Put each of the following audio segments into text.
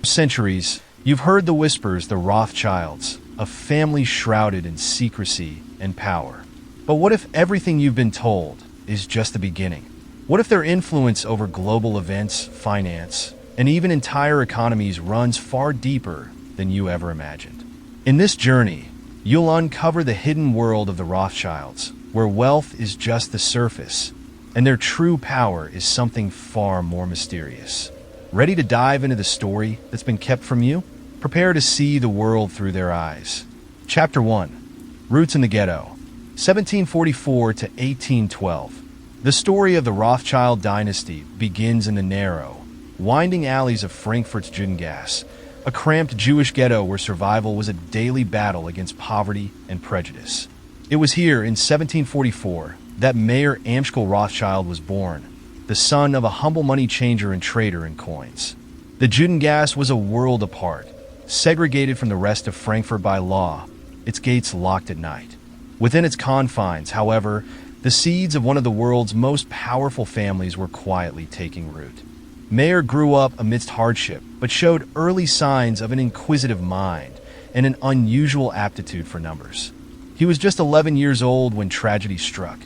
Centuries, you've heard the whispers, the Rothschilds, a family shrouded in secrecy and power. But what if everything you've been told is just the beginning? What if their influence over global events, finance, and even entire economies runs far deeper than you ever imagined? In this journey, you'll uncover the hidden world of the Rothschilds, where wealth is just the surface, and their true power is something far more mysterious. Ready to dive into the story that's been kept from you? Prepare to see the world through their eyes. Chapter 1. Roots in the Ghetto, 1744 to 1812. The story of the Rothschild dynasty begins in the narrow, winding alleys of Frankfurt's Judengasse, a cramped Jewish ghetto where survival was a daily battle against poverty and prejudice. It was here in 1744 that Mayer Amschel Rothschild was born, the son of a humble money changer and trader in coins. The Judengasse was a world apart, segregated from the rest of Frankfurt by law, its gates locked at night. Within its confines, however, the seeds of one of the world's most powerful families were quietly taking root. Mayer grew up amidst hardship, but showed early signs of an inquisitive mind and an unusual aptitude for numbers. He was just 11 years old when tragedy struck.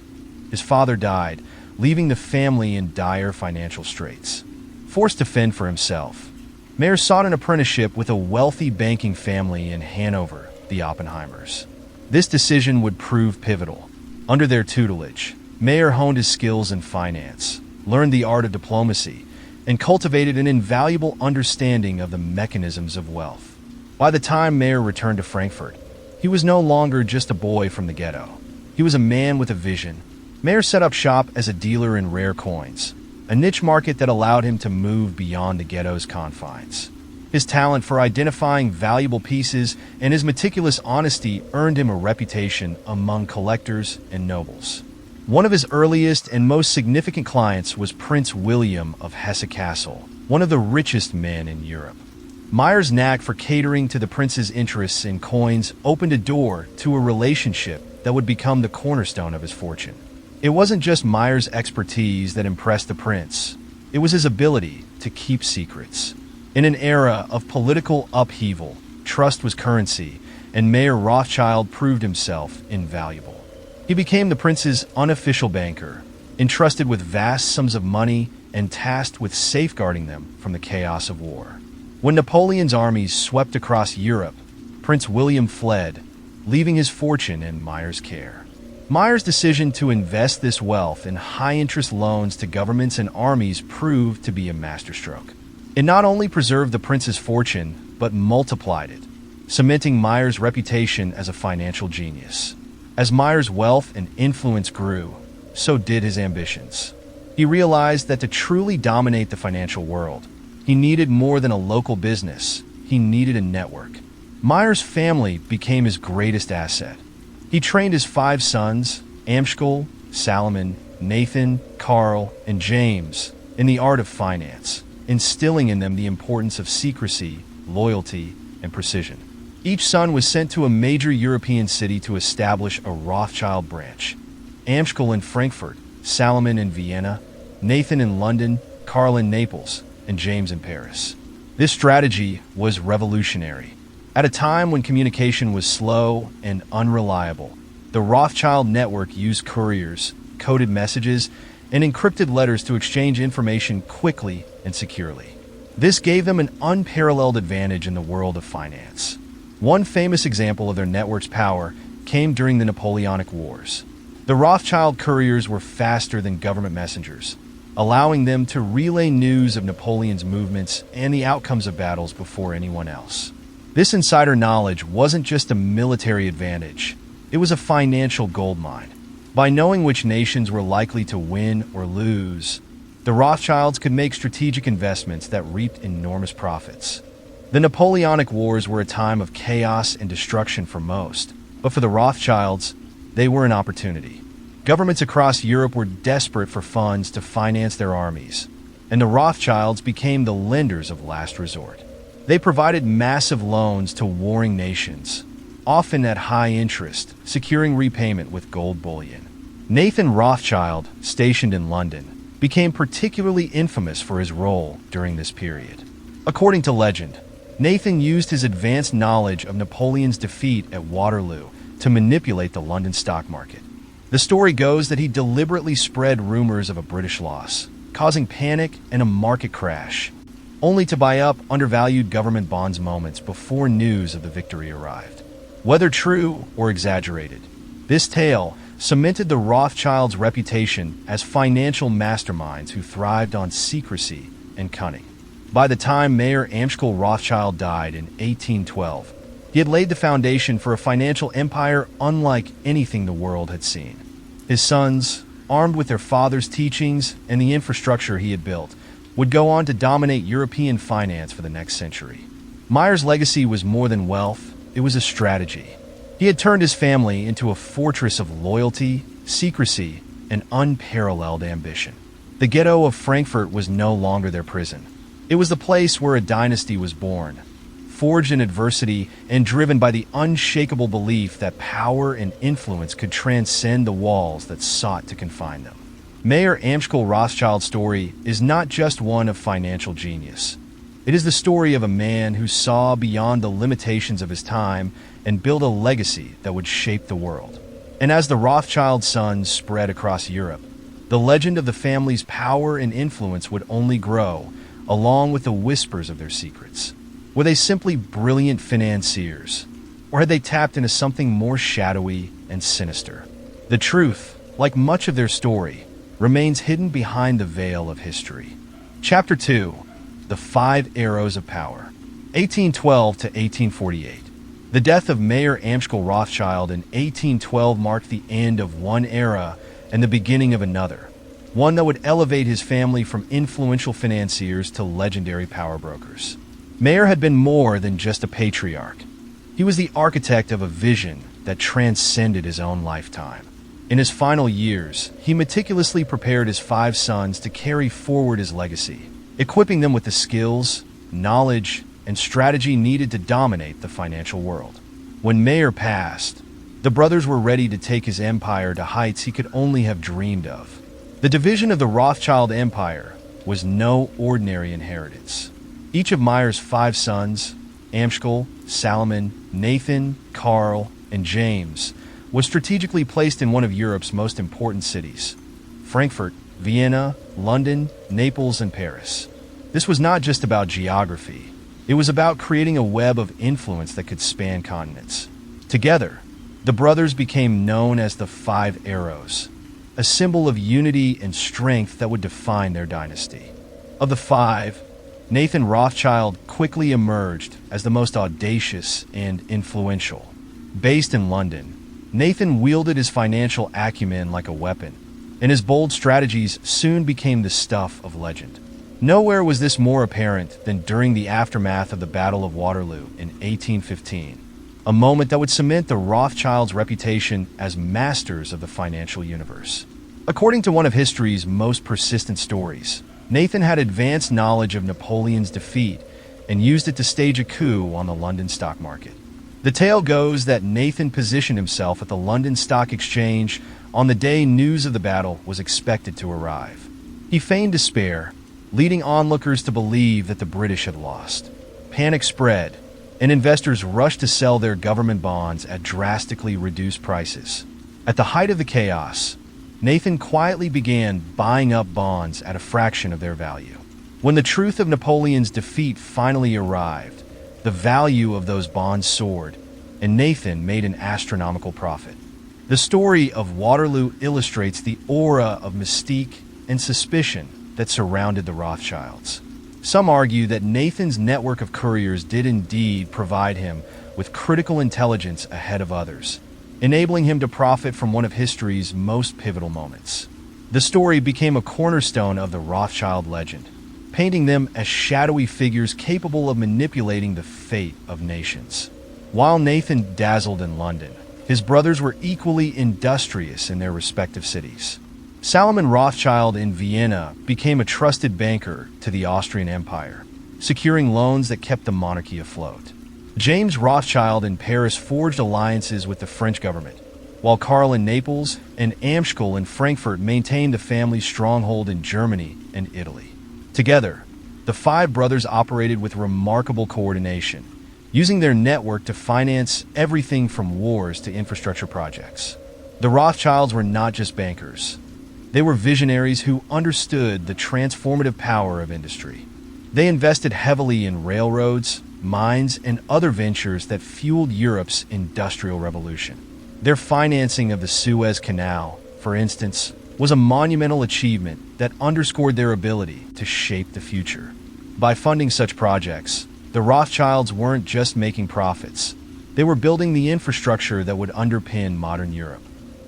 His father died, leaving the family in dire financial straits. Forced to fend for himself, Mayer sought an apprenticeship with a wealthy banking family in Hanover, the Oppenheimers. This decision would prove pivotal. Under their tutelage, Mayer honed his skills in finance, learned the art of diplomacy, and cultivated an invaluable understanding of the mechanisms of wealth. By the time Mayer returned to Frankfurt, he was no longer just a boy from the ghetto. He was a man with a vision. Mayer set up shop as a dealer in rare coins, a niche market that allowed him to move beyond the ghetto's confines. His talent for identifying valuable pieces and his meticulous honesty earned him a reputation among collectors and nobles. One of his earliest and most significant clients was Prince William of Hesse-Kassel, one of the richest men in Europe. Mayer's knack for catering to the prince's interests in coins opened a door to a relationship that would become the cornerstone of his fortune. It wasn't just Mayer's expertise that impressed the prince. It was his ability to keep secrets. In an era of political upheaval, trust was currency, and Mayer Rothschild proved himself invaluable. He became the prince's unofficial banker, entrusted with vast sums of money and tasked with safeguarding them from the chaos of war. When Napoleon's armies swept across Europe, Prince William fled, leaving his fortune in Mayer's care. Mayer's decision to invest this wealth in high-interest loans to governments and armies proved to be a masterstroke. It not only preserved the prince's fortune, but multiplied it, cementing Mayer's reputation as a financial genius. As Mayer's wealth and influence grew, so did his ambitions. He realized that to truly dominate the financial world, he needed more than a local business. He needed a network. Mayer's family became his greatest asset. He trained his 5 sons, Amschel, Salomon, Nathan, Carl, and James, in the art of finance, instilling in them the importance of secrecy, loyalty, and precision. Each son was sent to a major European city to establish a Rothschild branch. Amschel in Frankfurt, Salomon in Vienna, Nathan in London, Carl in Naples, and James in Paris. This strategy was revolutionary. At a time when communication was slow and unreliable, the Rothschild network used couriers, coded messages, and encrypted letters to exchange information quickly and securely. This gave them an unparalleled advantage in the world of finance. One famous example of their network's power came during the Napoleonic Wars. The Rothschild couriers were faster than government messengers, allowing them to relay news of Napoleon's movements and the outcomes of battles before anyone else. This insider knowledge wasn't just a military advantage, it was a financial goldmine. By knowing which nations were likely to win or lose, the Rothschilds could make strategic investments that reaped enormous profits. The Napoleonic Wars were a time of chaos and destruction for most, but for the Rothschilds, they were an opportunity. Governments across Europe were desperate for funds to finance their armies, and the Rothschilds became the lenders of last resort. They provided massive loans to warring nations, often at high interest, securing repayment with gold bullion. Nathan Rothschild, stationed in London, became particularly infamous for his role during this period. According to legend, Nathan used his advanced knowledge of Napoleon's defeat at Waterloo to manipulate the London stock market. The story goes that he deliberately spread rumors of a British loss, causing panic and a market crash, only to buy up undervalued government bonds moments before news of the victory arrived. Whether true or exaggerated, this tale cemented the Rothschilds' reputation as financial masterminds who thrived on secrecy and cunning. By the time Mayer Amschel Rothschild died in 1812, he had laid the foundation for a financial empire unlike anything the world had seen. His sons, armed with their father's teachings and the infrastructure he had built, would go on to dominate European finance for the next century. Mayer's legacy was more than wealth, it was a strategy. He had turned his family into a fortress of loyalty, secrecy, and unparalleled ambition. The Ghetto of Frankfurt was no longer their prison. It was the place where a dynasty was born, forged in adversity and driven by the unshakable belief that power and influence could transcend the walls that sought to confine them. Mayer Amschel Rothschild's story is not just one of financial genius. It is the story of a man who saw beyond the limitations of his time and built a legacy that would shape the world. And as the Rothschild sons spread across Europe, the legend of the family's power and influence would only grow, along with the whispers of their secrets. Were they simply brilliant financiers, or had they tapped into something more shadowy and sinister? The truth, like much of their story, remains hidden behind the veil of history. Chapter 2: The Five Arrows of Power, 1812 to 1848. The death of Mayer Amschel Rothschild in 1812 marked the end of one era and the beginning of another, one that would elevate his family from influential financiers to legendary power brokers. Mayer had been more than just a patriarch. He was the architect of a vision that transcended his own lifetime. In his final years, he meticulously prepared his five sons to carry forward his legacy, equipping them with the skills, knowledge, and strategy needed to dominate the financial world. When Mayer passed, the brothers were ready to take his empire to heights he could only have dreamed of. The division of the Rothschild Empire was no ordinary inheritance. Each of Mayer's five sons, Amschel, Salomon, Nathan, Karl, and James, was strategically placed in one of Europe's most important cities: Frankfurt, Vienna, London, Naples, and Paris. This was not just about geography. It was about creating a web of influence that could span continents. Together, the brothers became known as the Five Arrows, a symbol of unity and strength that would define their dynasty. Of the five, Nathan Rothschild quickly emerged as the most audacious and influential. Based in London, Nathan wielded his financial acumen like a weapon, and his bold strategies soon became the stuff of legend. Nowhere was this more apparent than during the aftermath of the Battle of Waterloo in 1815, a moment that would cement the Rothschilds' reputation as masters of the financial universe. According to one of history's most persistent stories, Nathan had advanced knowledge of Napoleon's defeat and used it to stage a coup on the London stock market. The tale goes that Nathan positioned himself at the London Stock Exchange on the day news of the battle was expected to arrive. He feigned despair, leading onlookers to believe that the British had lost. Panic spread, and investors rushed to sell their government bonds at drastically reduced prices. At the height of the chaos, Nathan quietly began buying up bonds at a fraction of their value. When the truth of Napoleon's defeat finally arrived, the value of those bonds soared, and Nathan made an astronomical profit. The story of Waterloo illustrates the aura of mystique and suspicion that surrounded the Rothschilds. Some argue that Nathan's network of couriers did indeed provide him with critical intelligence ahead of others, enabling him to profit from one of history's most pivotal moments. The story became a cornerstone of the Rothschild legend, painting them as shadowy figures capable of manipulating the fate of nations. While Nathan dazzled in London, his brothers were equally industrious in their respective cities. Salomon Rothschild in Vienna became a trusted banker to the Austrian Empire, securing loans that kept the monarchy afloat. James Rothschild in Paris forged alliances with the French government, while Karl in Naples and Amschel in Frankfurt maintained the family's stronghold in Germany and Italy. Together, The five brothers operated with remarkable coordination, using their network to finance everything from wars to infrastructure projects. The Rothschilds were not just bankers. They were visionaries who understood the transformative power of industry. They invested heavily in railroads, mines, and other ventures that fueled Europe's industrial revolution. Their financing of the Suez Canal, for instance, was a monumental achievement that underscored their ability to shape the future. By funding such projects, the Rothschilds weren't just making profits. They were building the infrastructure that would underpin modern Europe.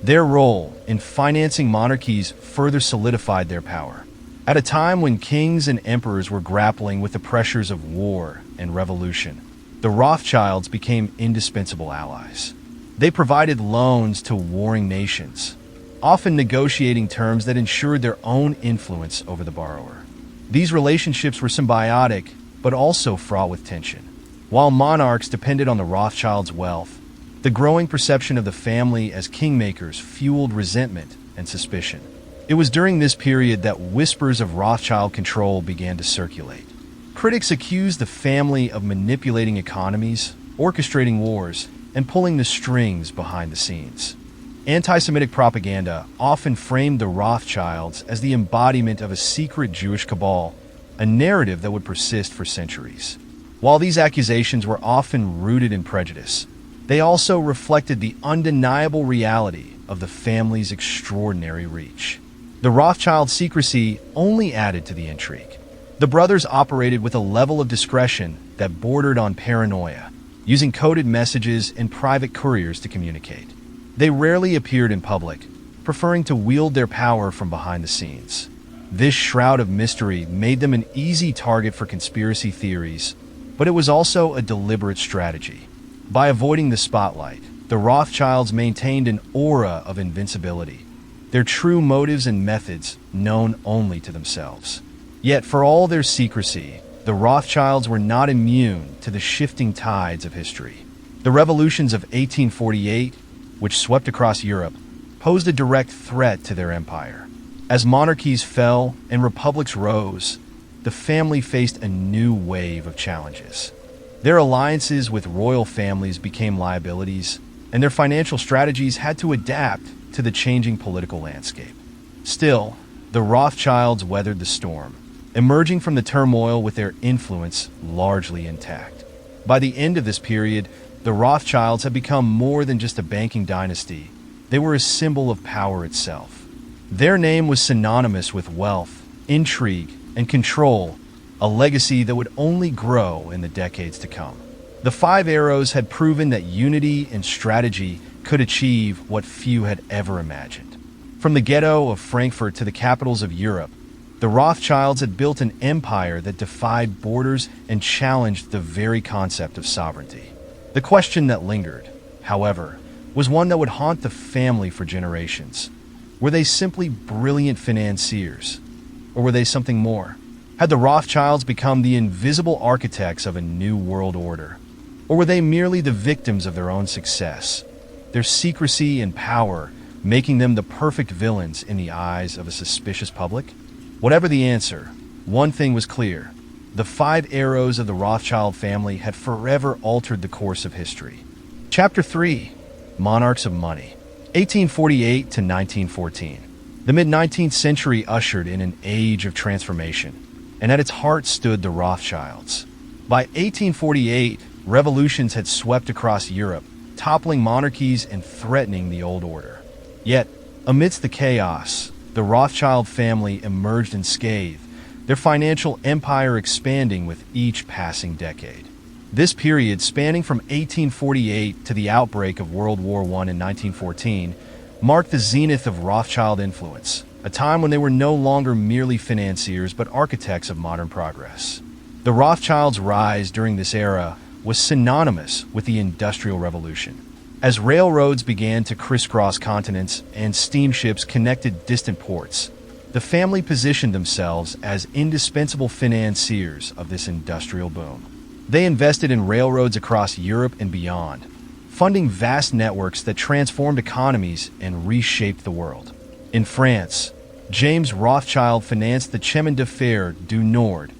Their role in financing monarchies further solidified their power. At a time when kings and emperors were grappling with the pressures of war and revolution, the Rothschilds became indispensable allies. They provided loans to warring nations, often negotiating terms that ensured their own influence over the borrower. These relationships were symbiotic, but also fraught with tension. While monarchs depended on the Rothschilds' wealth, the growing perception of the family as kingmakers fueled resentment and suspicion. It was during this period that whispers of Rothschild control began to circulate. Critics accused the family of manipulating economies, orchestrating wars, and pulling the strings behind the scenes. Anti-Semitic propaganda often framed the Rothschilds as the embodiment of a secret Jewish cabal, a narrative that would persist for centuries. While these accusations were often rooted in prejudice, they also reflected the undeniable reality of the family's extraordinary reach. The Rothschild secrecy only added to the intrigue. The brothers operated with a level of discretion that bordered on paranoia, using coded messages and private couriers to communicate. They rarely appeared in public, preferring to wield their power from behind the scenes. This shroud of mystery made them an easy target for conspiracy theories, but it was also a deliberate strategy. By avoiding the spotlight, the Rothschilds maintained an aura of invincibility, their true motives and methods known only to themselves. Yet for all their secrecy, the Rothschilds were not immune to the shifting tides of history. The revolutions of 1848, which swept across Europe, posed a direct threat to their empire. As monarchies fell and republics rose, the family faced a new wave of challenges. Their alliances with royal families became liabilities, and their financial strategies had to adapt to the changing political landscape. Still, the Rothschilds weathered the storm, emerging from the turmoil with their influence largely intact. By the end of this period, the Rothschilds had become more than just a banking dynasty. They were a symbol of power itself. Their name was synonymous with wealth, intrigue, and control, a legacy that would only grow in the decades to come. The Five Arrows had proven that unity and strategy could achieve what few had ever imagined. From the Ghetto of Frankfurt to the capitals of Europe, the Rothschilds had built an empire that defied borders and challenged the very concept of sovereignty. The question that lingered, however, was one that would haunt the family for generations. Were they simply brilliant financiers, or were they something more? Had the Rothschilds become the invisible architects of a new world order? Or were they merely the victims of their own success, their secrecy and power making them the perfect villains in the eyes of a suspicious public? Whatever the answer, one thing was clear. The Five Arrows of the Rothschild family had forever altered the course of history. Chapter 3. Monarchs of Money. 1848 to 1914. The mid-19th century ushered in an age of transformation, and at its heart stood the Rothschilds. By 1848, revolutions had swept across Europe, toppling monarchies and threatening the old order. Yet, amidst the chaos, the Rothschild family emerged unscathed, their financial empire expanding with each passing decade. This period, spanning from 1848 to the outbreak of World War I in 1914, marked the zenith of Rothschild influence, a time when they were no longer merely financiers but architects of modern progress. The Rothschilds' rise during this era was synonymous with the Industrial Revolution. As railroads began to crisscross continents and steamships connected distant ports, the family positioned themselves as indispensable financiers of this industrial boom. They invested in railroads across Europe and beyond, funding vast networks that transformed economies and reshaped the world. In France, James Rothschild financed the Chemin de Fer du Nord,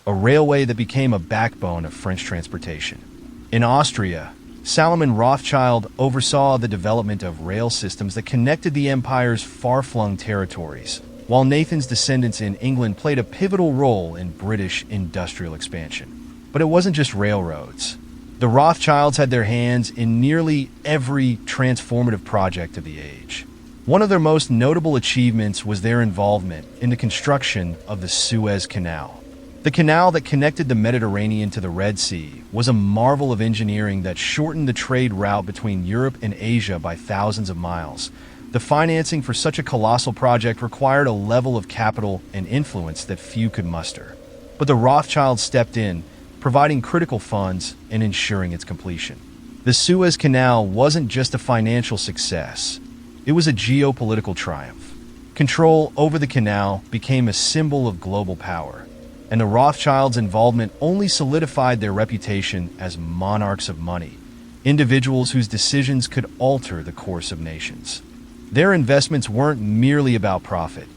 a railway that became a backbone of French transportation. In Austria, Salomon Rothschild oversaw the development of rail systems that connected the empire's far-flung territories, while Nathan's descendants in England played a pivotal role in British industrial expansion. But it wasn't just railroads. The Rothschilds had their hands in nearly every transformative project of the age. One of their most notable achievements was their involvement in the construction of the Suez Canal. The canal that connected the Mediterranean to the Red Sea was a marvel of engineering that shortened the trade route between Europe and Asia by thousands of miles. The financing for such a colossal project required a level of capital and influence that few could muster. But the Rothschilds stepped in, providing critical funds and ensuring its completion. The Suez Canal wasn't just a financial success. It was a geopolitical triumph. Control over the canal became a symbol of global power, and the Rothschilds' involvement only solidified their reputation as monarchs of money, individuals whose decisions could alter the course of nations. Their investments weren't merely about profit.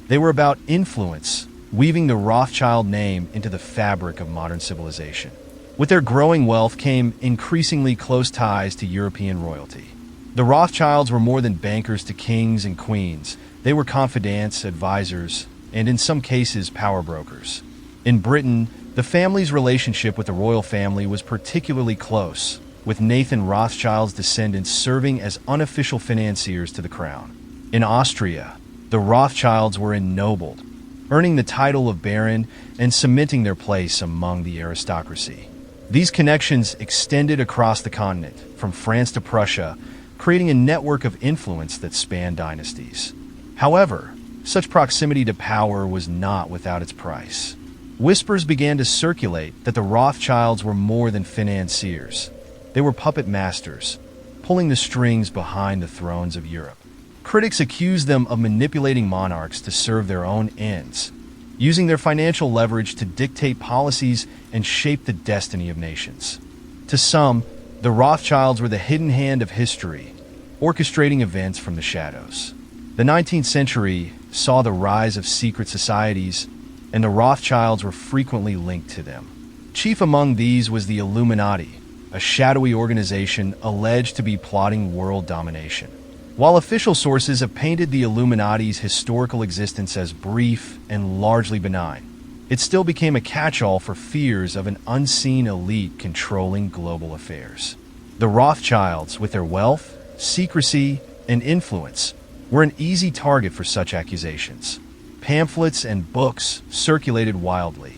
They were about influence, weaving the Rothschild name into the fabric of modern civilization. With their growing wealth came increasingly close ties to European royalty. The Rothschilds were more than bankers to kings and queens. They were confidants, advisors, and in some cases, power brokers. In Britain, the family's relationship with the royal family was particularly close, with Nathan Rothschild's descendants serving as unofficial financiers to the crown. In Austria, the Rothschilds were ennobled, earning the title of baron and cementing their place among the aristocracy. These connections extended across the continent, from France to Prussia, creating a network of influence that spanned dynasties. However, such proximity to power was not without its price. Whispers began to circulate that the Rothschilds were more than financiers. They were puppet masters, pulling the strings behind the thrones of Europe. Critics accused them of manipulating monarchs to serve their own ends, using their financial leverage to dictate policies and shape the destiny of nations. To some, the Rothschilds were the hidden hand of history, orchestrating events from the shadows. The 19th century saw the rise of secret societies, and the Rothschilds were frequently linked to them. Chief among these was the Illuminati, a shadowy organization alleged to be plotting world domination. While official sources have painted the Illuminati's historical existence as brief and largely benign, it still became a catch-all for fears of an unseen elite controlling global affairs. The Rothschilds, with their wealth, secrecy, and influence, were an easy target for such accusations. Pamphlets and books circulated wildly,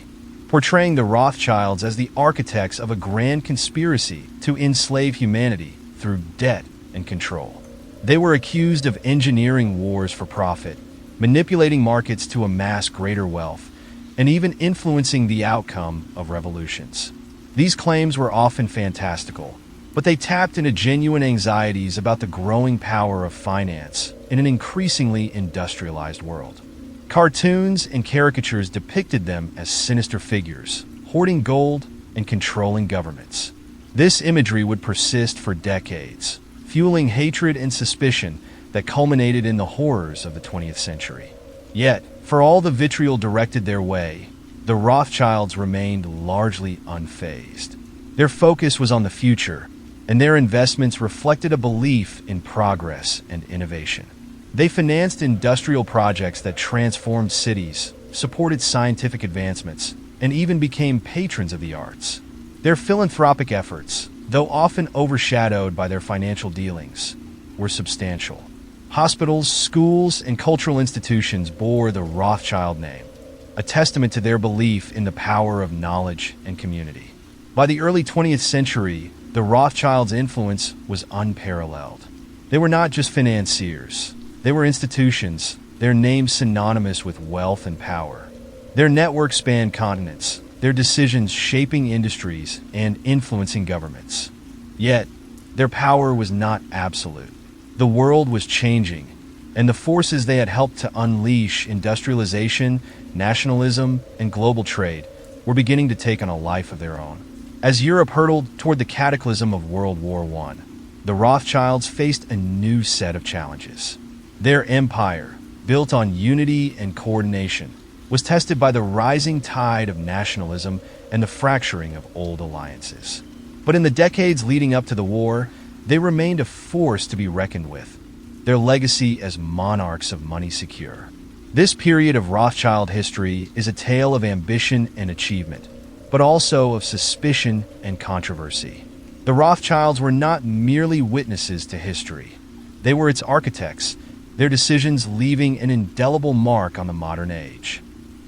portraying the Rothschilds as the architects of a grand conspiracy to enslave humanity through debt and control. They were accused of engineering wars for profit, manipulating markets to amass greater wealth, and even influencing the outcome of revolutions. These claims were often fantastical, but they tapped into genuine anxieties about the growing power of finance in an increasingly industrialized world. Cartoons and caricatures depicted them as sinister figures, hoarding gold and controlling governments. This imagery would persist for decades, fueling hatred and suspicion that culminated in the horrors of the 20th century. Yet, for all the vitriol directed their way, the Rothschilds remained largely unfazed. Their focus was on the future, and their investments reflected a belief in progress and innovation. They financed industrial projects that transformed cities, supported scientific advancements, and even became patrons of the arts. Their philanthropic efforts, though often overshadowed by their financial dealings, were substantial. Hospitals, schools, and cultural institutions bore the Rothschild name, a testament to their belief in the power of knowledge and community. By the early 20th century, the Rothschilds' influence was unparalleled. They were not just financiers. They were institutions, their names synonymous with wealth and power. Their network spanned continents, their decisions shaping industries and influencing governments. Yet, their power was not absolute. The world was changing, and the forces they had helped to unleash, industrialization, nationalism, and global trade, were beginning to take on a life of their own. As Europe hurtled toward the cataclysm of World War I, the Rothschilds faced a new set of challenges. Their empire, built on unity and coordination, was tested by the rising tide of nationalism and the fracturing of old alliances. But in the decades leading up to the war, they remained a force to be reckoned with, their legacy as monarchs of money secure. This period of Rothschild history is a tale of ambition and achievement, but also of suspicion and controversy. The Rothschilds were not merely witnesses to history. They were its architects, their decisions leaving an indelible mark on the modern age.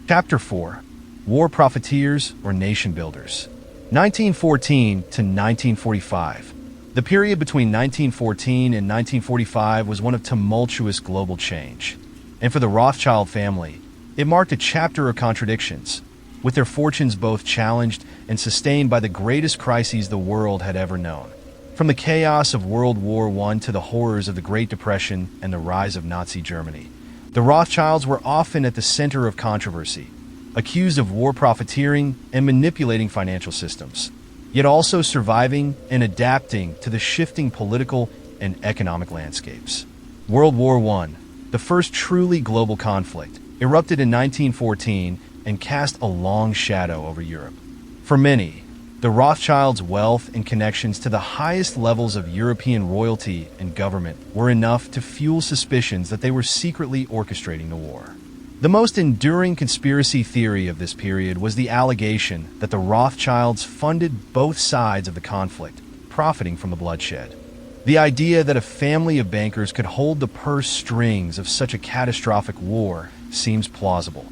Chapter 4. War Profiteers or Nation Builders. 1914 to 1945. The period between 1914 and 1945 was one of tumultuous global change. And for the Rothschild family, it marked a chapter of contradictions, with their fortunes both challenged and sustained by the greatest crises the world had ever known. From the chaos of World War I to the horrors of the Great Depression and the rise of Nazi Germany, the Rothschilds were often at the center of controversy, accused of war profiteering and manipulating financial systems, yet also surviving and adapting to the shifting political and economic landscapes. World War I, the first truly global conflict, erupted in 1914 and cast a long shadow over Europe. For many, the Rothschilds' wealth and connections to the highest levels of European royalty and government were enough to fuel suspicions that they were secretly orchestrating the war. The most enduring conspiracy theory of this period was the allegation that the Rothschilds funded both sides of the conflict, profiting from the bloodshed. The idea that a family of bankers could hold the purse strings of such a catastrophic war seems plausible,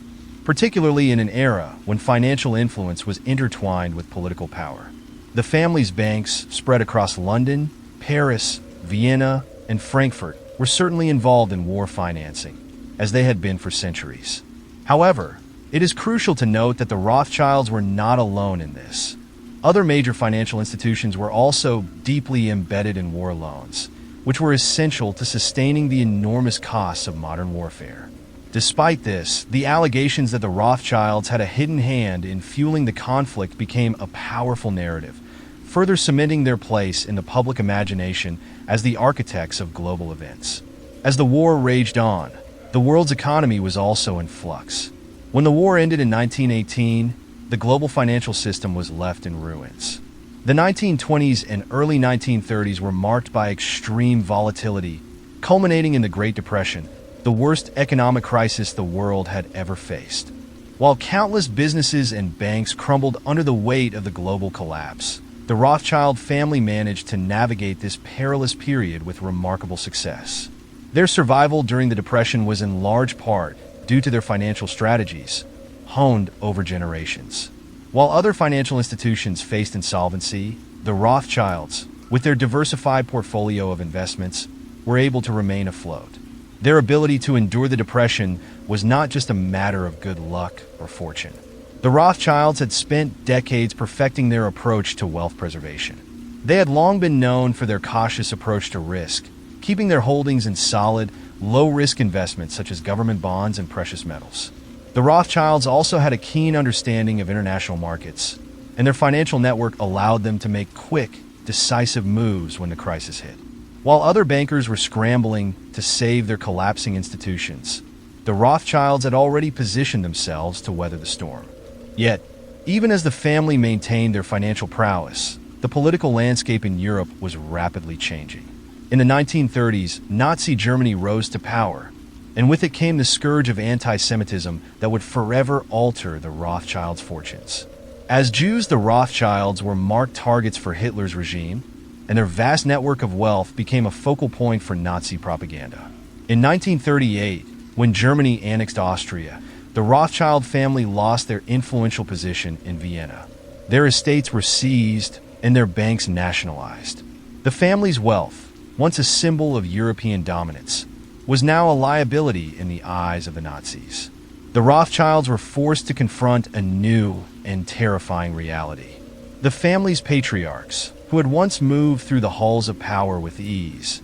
particularly in an era when financial influence was intertwined with political power. The family's banks, spread across London, Paris, Vienna, and Frankfurt, were certainly involved in war financing, as they had been for centuries. However, it is crucial to note that the Rothschilds were not alone in this. Other major financial institutions were also deeply embedded in war loans, which were essential to sustaining the enormous costs of modern warfare. Despite this, the allegations that the Rothschilds had a hidden hand in fueling the conflict became a powerful narrative, further cementing their place in the public imagination as the architects of global events. As the war raged on, the world's economy was also in flux. When the war ended in 1918, the global financial system was left in ruins. The 1920s and early 1930s were marked by extreme volatility, culminating in the Great Depression, the worst economic crisis the world had ever faced. While countless businesses and banks crumbled under the weight of the global collapse, the Rothschild family managed to navigate this perilous period with remarkable success. Their survival during the Depression was in large part due to their financial strategies, honed over generations. While other financial institutions faced insolvency, the Rothschilds, with their diversified portfolio of investments, were able to remain afloat. Their ability to endure the Depression was not just a matter of good luck or fortune. The Rothschilds had spent decades perfecting their approach to wealth preservation. They had long been known for their cautious approach to risk, keeping their holdings in solid, low-risk investments such as government bonds and precious metals. The Rothschilds also had a keen understanding of international markets, and their financial network allowed them to make quick, decisive moves when the crisis hit. While other bankers were scrambling to save their collapsing institutions, the Rothschilds had already positioned themselves to weather the storm. Yet, even as the family maintained their financial prowess, the political landscape in Europe was rapidly changing. In the 1930s, Nazi Germany rose to power, and with it came the scourge of anti-Semitism that would forever alter the Rothschilds' fortunes. As Jews, the Rothschilds were marked targets for Hitler's regime, and their vast network of wealth became a focal point for Nazi propaganda. In 1938, when Germany annexed Austria, the Rothschild family lost their influential position in Vienna. Their estates were seized and their banks nationalized. The family's wealth, once a symbol of European dominance, was now a liability in the eyes of the Nazis. The Rothschilds were forced to confront a new and terrifying reality. The family's patriarchs, who had once moved through the halls of power with ease,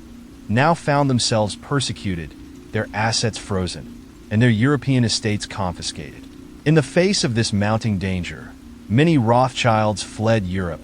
now found themselves persecuted, their assets frozen, and their European estates confiscated. In the face of this mounting danger, many Rothschilds fled Europe,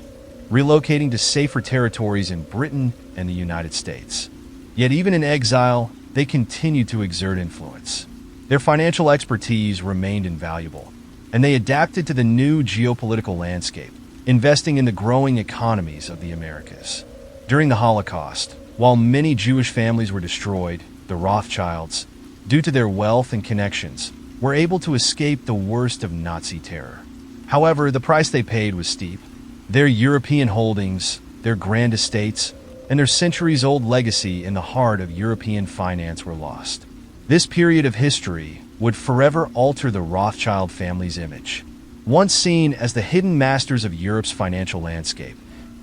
relocating to safer territories in Britain and the United States. Yet even in exile, they continued to exert influence. Their financial expertise remained invaluable, and they adapted to the new geopolitical landscape, investing in the growing economies of the Americas. During the Holocaust, while many Jewish families were destroyed, the Rothschilds, due to their wealth and connections, were able to escape the worst of Nazi terror. However, the price they paid was steep. Their European holdings, their grand estates, and their centuries-old legacy in the heart of European finance were lost. This period of history would forever alter the Rothschild family's image. Once seen as the hidden masters of Europe's financial landscape,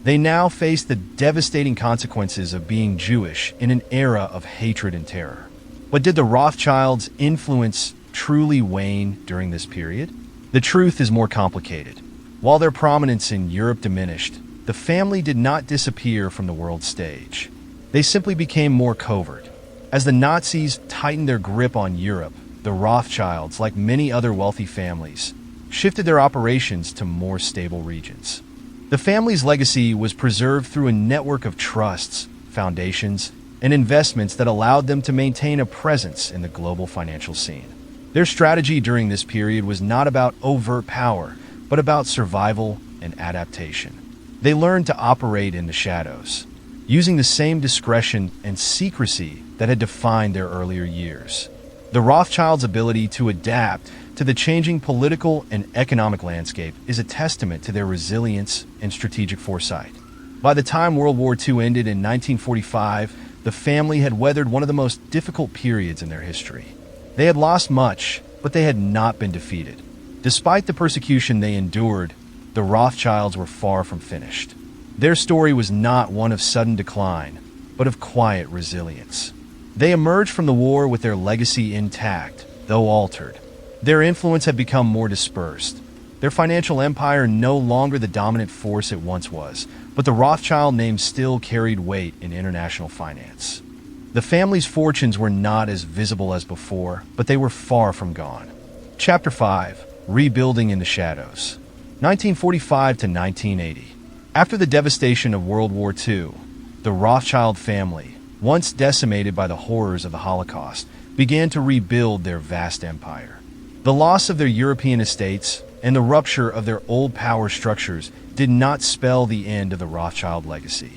they now faced the devastating consequences of being Jewish in an era of hatred and terror. But did the Rothschilds' influence truly wane during this period? The truth is more complicated. While their prominence in Europe diminished, the family did not disappear from the world stage. They simply became more covert. As the Nazis tightened their grip on Europe, the Rothschilds, like many other wealthy families, shifted their operations to more stable regions. The family's legacy was preserved through a network of trusts, foundations, and investments that allowed them to maintain a presence in the global financial scene. Their strategy during this period was not about overt power, but about survival and adaptation. They learned to operate in the shadows, using the same discretion and secrecy that had defined their earlier years. The Rothschilds' ability to adapt to the changing political and economic landscape is a testament to their resilience and strategic foresight. By the time World War II ended in 1945, the family had weathered one of the most difficult periods in their history. They had lost much, but they had not been defeated. Despite the persecution they endured, the Rothschilds were far from finished. Their story was not one of sudden decline, but of quiet resilience. They emerged from the war with their legacy intact, though altered. Their influence had become more dispersed. Their financial empire no longer the dominant force it once was, but the Rothschild name still carried weight in international finance. The family's fortunes were not as visible as before, but they were far from gone. Chapter 5: Rebuilding in the Shadows. 1945 to 1980. After the devastation of World War II, the Rothschild family, once decimated by the horrors of the Holocaust, began to rebuild their vast empire. The loss of their European estates and the rupture of their old power structures did not spell the end of the Rothschild legacy.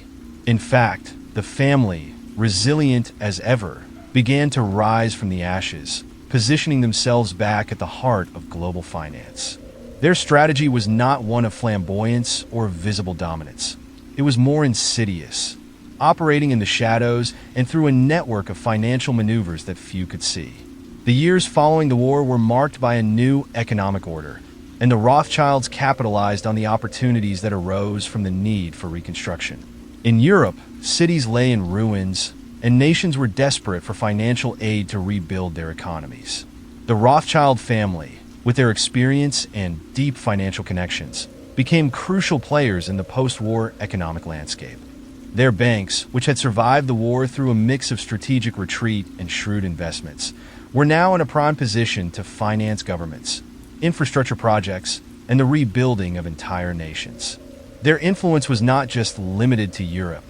In fact, the family, resilient as ever, began to rise from the ashes, positioning themselves back at the heart of global finance. Their strategy was not one of flamboyance or visible dominance. It was more insidious, operating in the shadows and through a network of financial maneuvers that few could see. The years following the war were marked by a new economic order, and the Rothschilds capitalized on the opportunities that arose from the need for reconstruction. In Europe, cities lay in ruins, and nations were desperate for financial aid to rebuild their economies. The Rothschild family, with their experience and deep financial connections, became crucial players in the post-war economic landscape. Their banks, which had survived the war through a mix of strategic retreat and shrewd investments, were now in a prime position to finance governments, infrastructure projects, and the rebuilding of entire nations. Their influence was not just limited to Europe.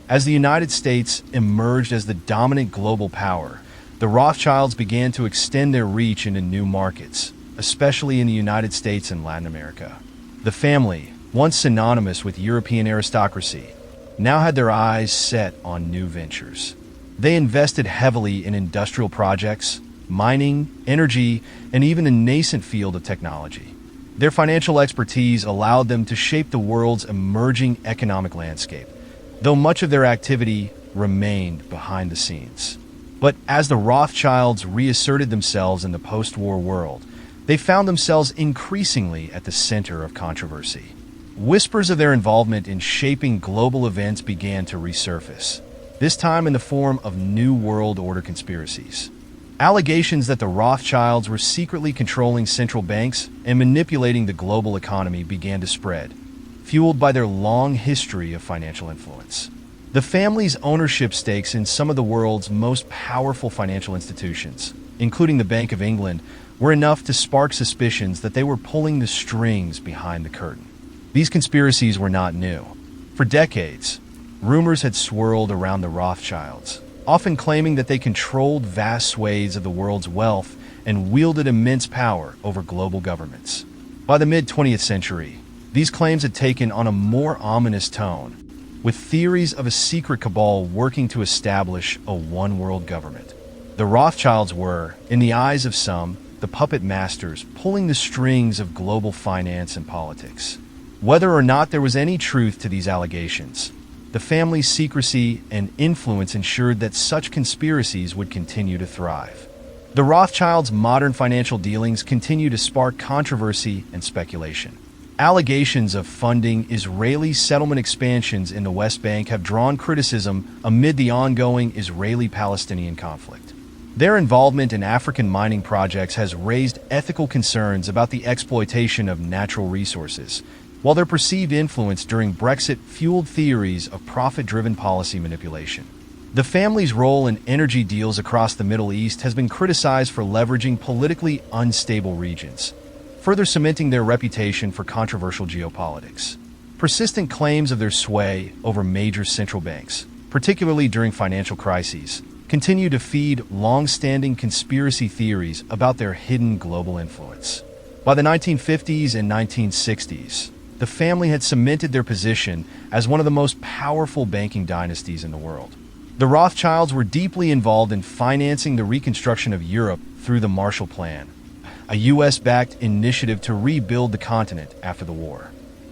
As the United States emerged as the dominant global power, the Rothschilds began to extend their reach into new markets, especially in the United States and Latin America. The family, once synonymous with European aristocracy, now had their eyes set on new ventures. They invested heavily in industrial projects, mining, energy, and even the nascent field of technology. Their financial expertise allowed them to shape the world's emerging economic landscape, though much of their activity remained behind the scenes. But as the Rothschilds reasserted themselves in the post-war world, they found themselves increasingly at the center of controversy. Whispers of their involvement in shaping global events began to resurface, this time in the form of New World Order conspiracies. Allegations that the Rothschilds were secretly controlling central banks and manipulating the global economy began to spread, fueled by their long history of financial influence. The family's ownership stakes in some of the world's most powerful financial institutions, including the Bank of England, were enough to spark suspicions that they were pulling the strings behind the curtain. These conspiracies were not new. For decades, rumors had swirled around the Rothschilds, often claiming that they controlled vast swathes of the world's wealth and wielded immense power over global governments. By the mid-20th century, these claims had taken on a more ominous tone, with theories of a secret cabal working to establish a one-world government. The Rothschilds were, in the eyes of some, the puppet masters pulling the strings of global finance and politics. Whether or not there was any truth to these allegations, the family's secrecy and influence ensured that such conspiracies would continue to thrive. The Rothschilds' modern financial dealings continue to spark controversy and speculation. Allegations of funding Israeli settlement expansions in the West Bank have drawn criticism amid the ongoing Israeli-Palestinian conflict. Their involvement in African mining projects has raised ethical concerns about the exploitation of natural resources, while their perceived influence during Brexit fueled theories of profit-driven policy manipulation. The family's role in energy deals across the Middle East has been criticized for leveraging politically unstable regions, further cementing their reputation for controversial geopolitics. Persistent claims of their sway over major central banks, particularly during financial crises, continue to feed long-standing conspiracy theories about their hidden global influence. By the 1950s and 1960s, the family had cemented their position as one of the most powerful banking dynasties in the world. The Rothschilds were deeply involved in financing the reconstruction of Europe through the Marshall Plan, a U.S.-backed initiative to rebuild the continent after the war.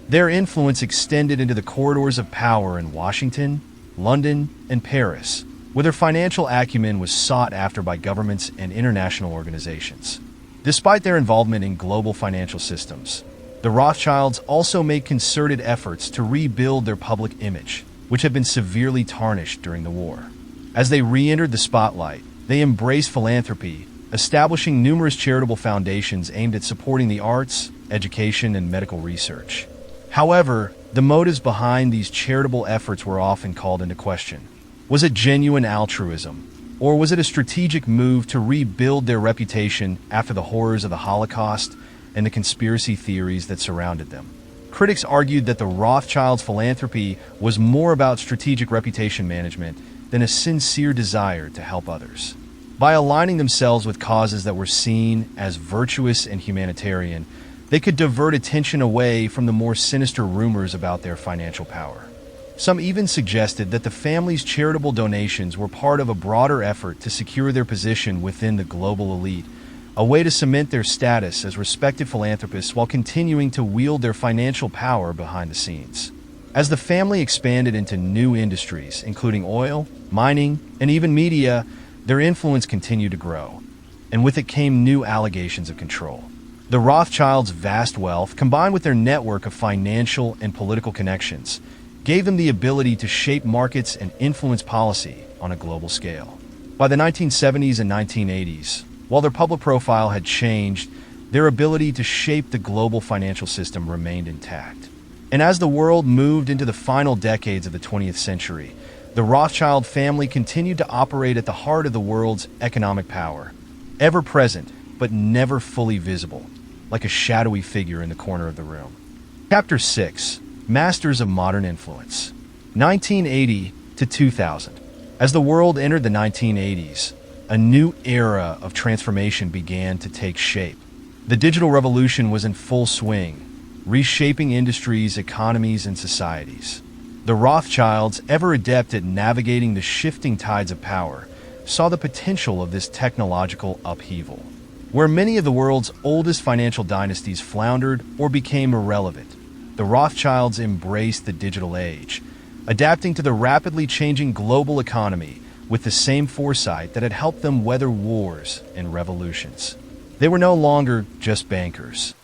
Their influence extended into the corridors of power in Washington, London, and Paris, where their financial acumen was sought after by governments and international organizations. Despite their involvement in global financial systems, the Rothschilds also made concerted efforts to rebuild their public image, which had been severely tarnished during the war. As they re-entered the spotlight, they embraced philanthropy, establishing numerous charitable foundations aimed at supporting the arts, education, and medical research. However, the motives behind these charitable efforts were often called into question. Was it genuine altruism, or was it a strategic move to rebuild their reputation after the horrors of the Holocaust and the conspiracy theories that surrounded them? Critics argued that the Rothschilds' philanthropy was more about strategic reputation management than a sincere desire to help others. By aligning themselves with causes that were seen as virtuous and humanitarian, they could divert attention away from the more sinister rumors about their financial power. Some even suggested that the family's charitable donations were part of a broader effort to secure their position within the global elite, a way to cement their status as respected philanthropists while continuing to wield their financial power behind the scenes. As the family expanded into new industries, including oil, mining, and even media, their influence continued to grow, and with it came new allegations of control. The Rothschilds' vast wealth, combined with their network of financial and political connections, gave them the ability to shape markets and influence policy on a global scale. By the 1970s and 1980s, while their public profile had changed, their ability to shape the global financial system remained intact. And as the world moved into the final decades of the 20th century, the Rothschild family continued to operate at the heart of the world's economic power, ever present but never fully visible, like a shadowy figure in the corner of the room. Chapter 6. Masters of Modern Influence. 1980 to 2000. As the world entered the 1980s, a new era of transformation began to take shape. The digital revolution was in full swing, reshaping industries, economies, and societies. The Rothschilds, ever adept at navigating the shifting tides of power, saw the potential of this technological upheaval. Where many of the world's oldest financial dynasties floundered or became irrelevant, the Rothschilds embraced the digital age, adapting to the rapidly changing global economy with the same foresight that had helped them weather wars and revolutions. They were no longer just bankers.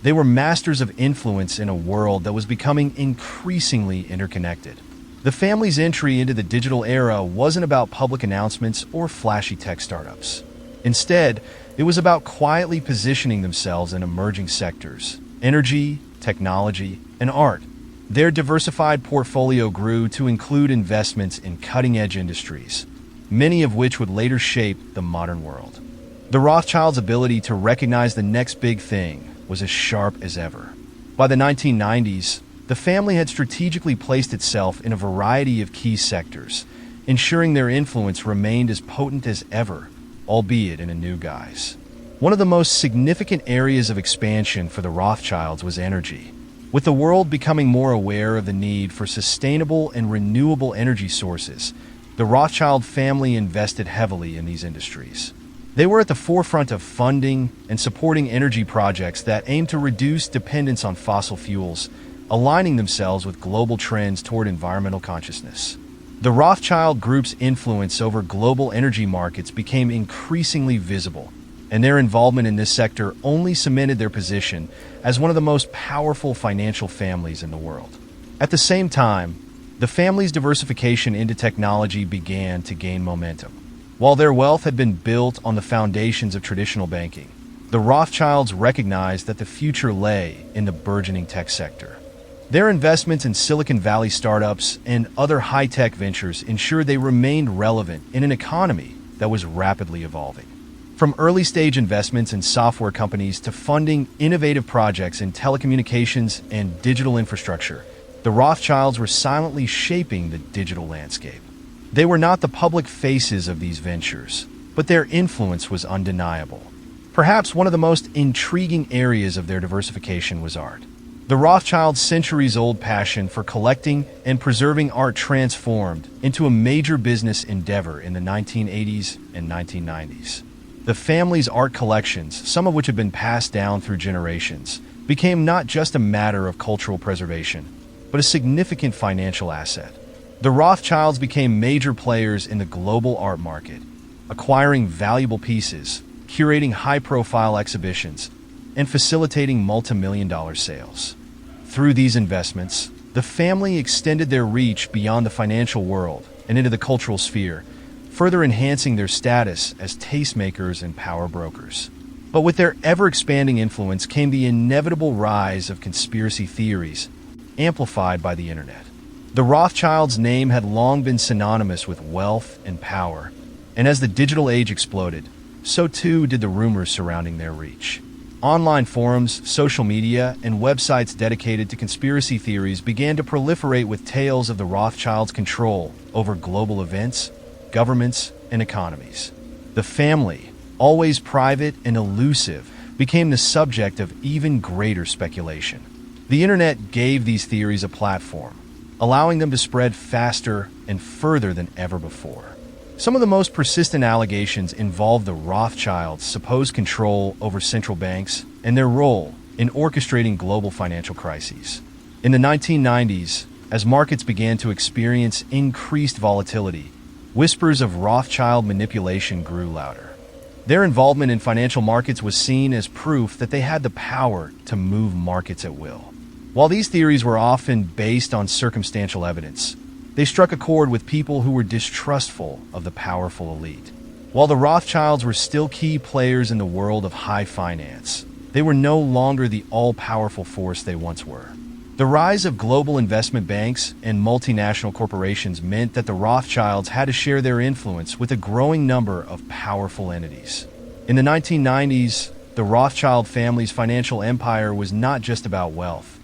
They were masters of influence in a world that was becoming increasingly interconnected. The family's entry into the digital era wasn't about public announcements or flashy tech startups. Instead, it was about quietly positioning themselves in emerging sectors: energy, technology, and art. Their diversified portfolio grew to include investments in cutting-edge industries, many of which would later shape the modern world. The Rothschilds' ability to recognize the next big thing was as sharp as ever. By the 1990s, the family had strategically placed itself in a variety of key sectors, ensuring their influence remained as potent as ever, albeit in a new guise. One of the most significant areas of expansion for the Rothschilds was energy. With the world becoming more aware of the need for sustainable and renewable energy sources, the Rothschild family invested heavily in these industries. They were at the forefront of funding and supporting energy projects that aim to reduce dependence on fossil fuels, aligning themselves with global trends toward environmental consciousness. The Rothschild Group's influence over global energy markets became increasingly visible, and their involvement in this sector only cemented their position as one of the most powerful financial families in the world. At the same time, the family's diversification into technology began to gain momentum. While their wealth had been built on the foundations of traditional banking, the Rothschilds recognized that the future lay in the burgeoning tech sector. Their investments in Silicon Valley startups and other high-tech ventures ensured they remained relevant in an economy that was rapidly evolving. From early-stage investments in software companies to funding innovative projects in telecommunications and digital infrastructure, the Rothschilds were silently shaping the digital landscape. They were not the public faces of these ventures, but their influence was undeniable. Perhaps one of the most intriguing areas of their diversification was art. The Rothschilds' centuries-old passion for collecting and preserving art transformed into a major business endeavor in the 1980s and 1990s. The family's art collections, some of which had been passed down through generations, became not just a matter of cultural preservation, but a significant financial asset. The Rothschilds became major players in the global art market, acquiring valuable pieces, curating high-profile exhibitions, and facilitating multi-million-dollar sales. Through these investments, the family extended their reach beyond the financial world and into the cultural sphere, further enhancing their status as tastemakers and power brokers. But with their ever-expanding influence came the inevitable rise of conspiracy theories, amplified by the internet. The Rothschilds' name had long been synonymous with wealth and power, and as the digital age exploded, so too did the rumors surrounding their reach. Online forums, social media, and websites dedicated to conspiracy theories began to proliferate with tales of the Rothschilds' control over global events, governments, and economies. The family, always private and elusive, became the subject of even greater speculation. The internet gave these theories a platform, allowing them to spread faster and further than ever before. Some of the most persistent allegations involve the Rothschilds' supposed control over central banks and their role in orchestrating global financial crises. In the 1990s, as markets began to experience increased volatility, whispers of Rothschild manipulation grew louder. Their involvement in financial markets was seen as proof that they had the power to move markets at will. While these theories were often based on circumstantial evidence, they struck a chord with people who were distrustful of the powerful elite. While the Rothschilds were still key players in the world of high finance, they were no longer the all-powerful force they once were. The rise of global investment banks and multinational corporations meant that the Rothschilds had to share their influence with a growing number of powerful entities. In the 1990s, the Rothschild family's financial empire was not just about wealth.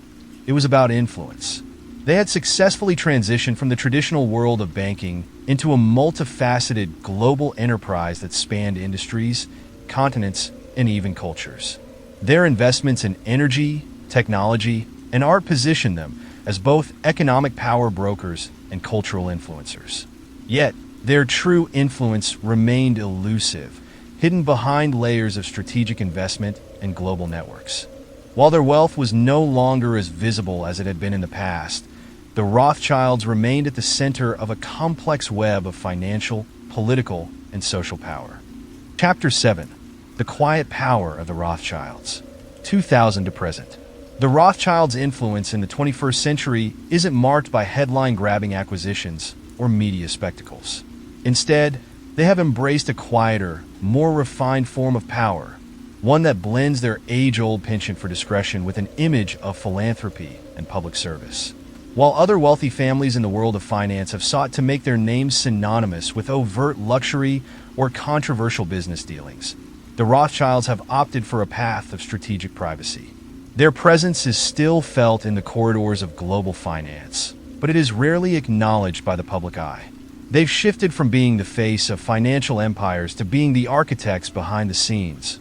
It was about influence. They had successfully transitioned from the traditional world of banking into a multifaceted global enterprise that spanned industries, continents, and even cultures. Their investments in energy, technology, and art positioned them as both economic power brokers and cultural influencers. Yet, their true influence remained elusive, hidden behind layers of strategic investment and global networks. While their wealth was no longer as visible as it had been in the past, the Rothschilds remained at the center of a complex web of financial, political, and social power. Chapter 7. The Quiet Power of the Rothschilds, 2000 to present. The Rothschilds' influence in the 21st century isn't marked by headline-grabbing acquisitions or media spectacles. Instead, they have embraced a quieter, more refined form of power, one that blends their age-old penchant for discretion with an image of philanthropy and public service. While other wealthy families in the world of finance have sought to make their names synonymous with overt luxury or controversial business dealings, the Rothschilds have opted for a path of strategic privacy. Their presence is still felt in the corridors of global finance, but it is rarely acknowledged by the public eye. They've shifted from being the face of financial empires to being the architects behind the scenes,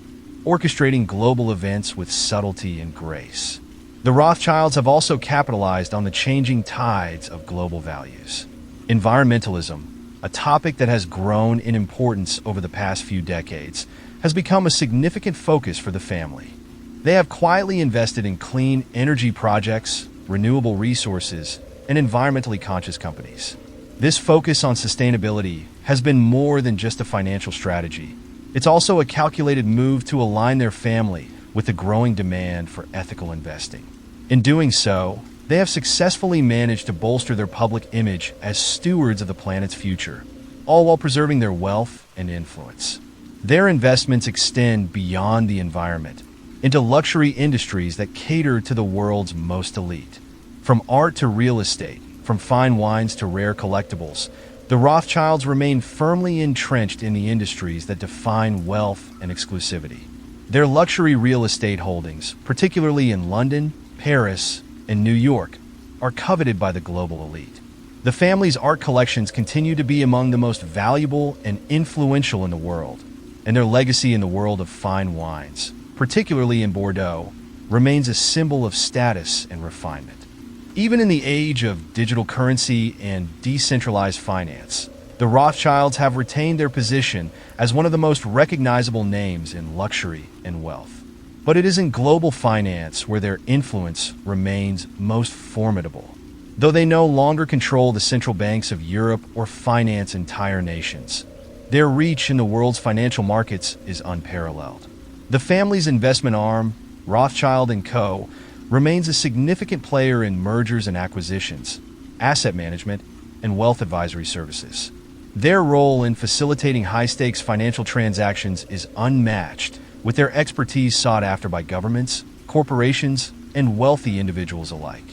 orchestrating global events with subtlety and grace. The Rothschilds have also capitalized on the changing tides of global values. Environmentalism, a topic that has grown in importance over the past few decades, has become a significant focus for the family. They have quietly invested in clean energy projects, renewable resources, and environmentally conscious companies. This focus on sustainability has been more than just a financial strategy. It's also a calculated move to align their family with the growing demand for ethical investing. In doing so, they have successfully managed to bolster their public image as stewards of the planet's future, all while preserving their wealth and influence. Their investments extend beyond the environment into luxury industries that cater to the world's most elite. From art to real estate, from fine wines to rare collectibles, the Rothschilds remain firmly entrenched in the industries that define wealth and exclusivity. Their luxury real estate holdings, particularly in London, Paris, and New York, are coveted by the global elite. The family's art collections continue to be among the most valuable and influential in the world, and their legacy in the world of fine wines, particularly in Bordeaux, remains a symbol of status and refinement. Even in the age of digital currency and decentralized finance, the Rothschilds have retained their position as one of the most recognizable names in luxury and wealth. But it is in global finance where their influence remains most formidable. Though they no longer control the central banks of Europe or finance entire nations, their reach in the world's financial markets is unparalleled. The family's investment arm, Rothschild & Co., remains a significant player in mergers and acquisitions, asset management, and wealth advisory services. Their role in facilitating high-stakes financial transactions is unmatched, with their expertise sought after by governments, corporations, and wealthy individuals alike.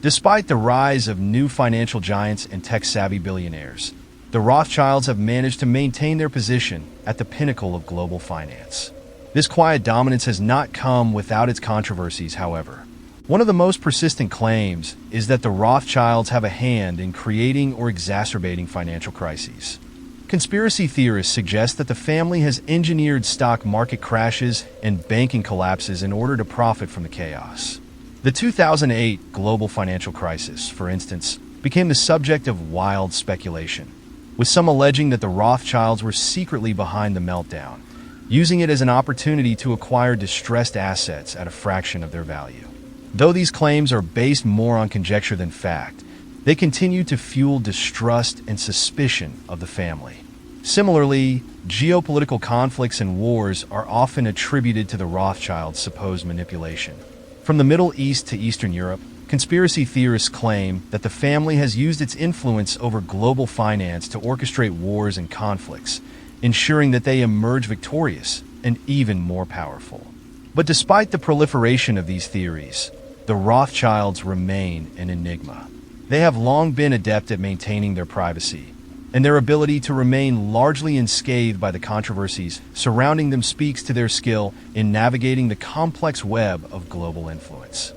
Despite the rise of new financial giants and tech-savvy billionaires, the Rothschilds have managed to maintain their position at the pinnacle of global finance. This quiet dominance has not come without its controversies, however. One of the most persistent claims is that the Rothschilds have a hand in creating or exacerbating financial crises. Conspiracy theorists suggest that the family has engineered stock market crashes and banking collapses in order to profit from the chaos. The 2008 global financial crisis, for instance, became the subject of wild speculation, with some alleging that the Rothschilds were secretly behind the meltdown, using it as an opportunity to acquire distressed assets at a fraction of their value. Though these claims are based more on conjecture than fact, they continue to fuel distrust and suspicion of the family. Similarly, geopolitical conflicts and wars are often attributed to the Rothschilds' supposed manipulation. From the Middle East to Eastern Europe, conspiracy theorists claim that the family has used its influence over global finance to orchestrate wars and conflicts, ensuring that they emerge victorious and even more powerful. But despite the proliferation of these theories, the Rothschilds remain an enigma. They have long been adept at maintaining their privacy, and their ability to remain largely unscathed by the controversies surrounding them speaks to their skill in navigating the complex web of global influence.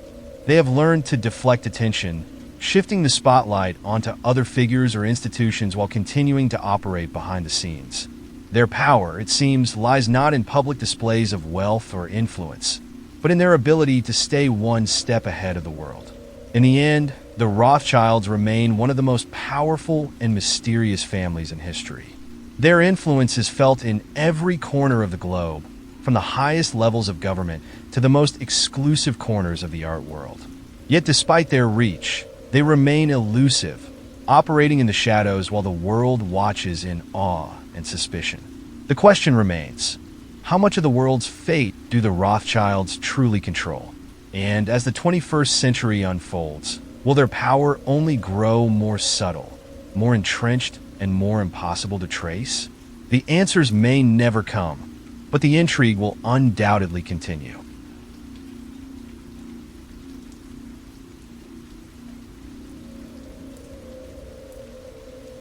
They have learned to deflect attention, shifting the spotlight onto other figures or institutions while continuing to operate behind the scenes. Their power, it seems, lies not in public displays of wealth or influence, but in their ability to stay one step ahead of the world. In the end, the Rothschilds remain one of the most powerful and mysterious families in history. Their influence is felt in every corner of the globe, from the highest levels of government to the most exclusive corners of the art world. Yet despite their reach, they remain elusive, operating in the shadows while the world watches in awe and suspicion. The question remains, how much of the world's fate do the Rothschilds truly control? And as the 21st century unfolds, will their power only grow more subtle, more entrenched, and more impossible to trace? The answers may never come, but the intrigue will undoubtedly continue.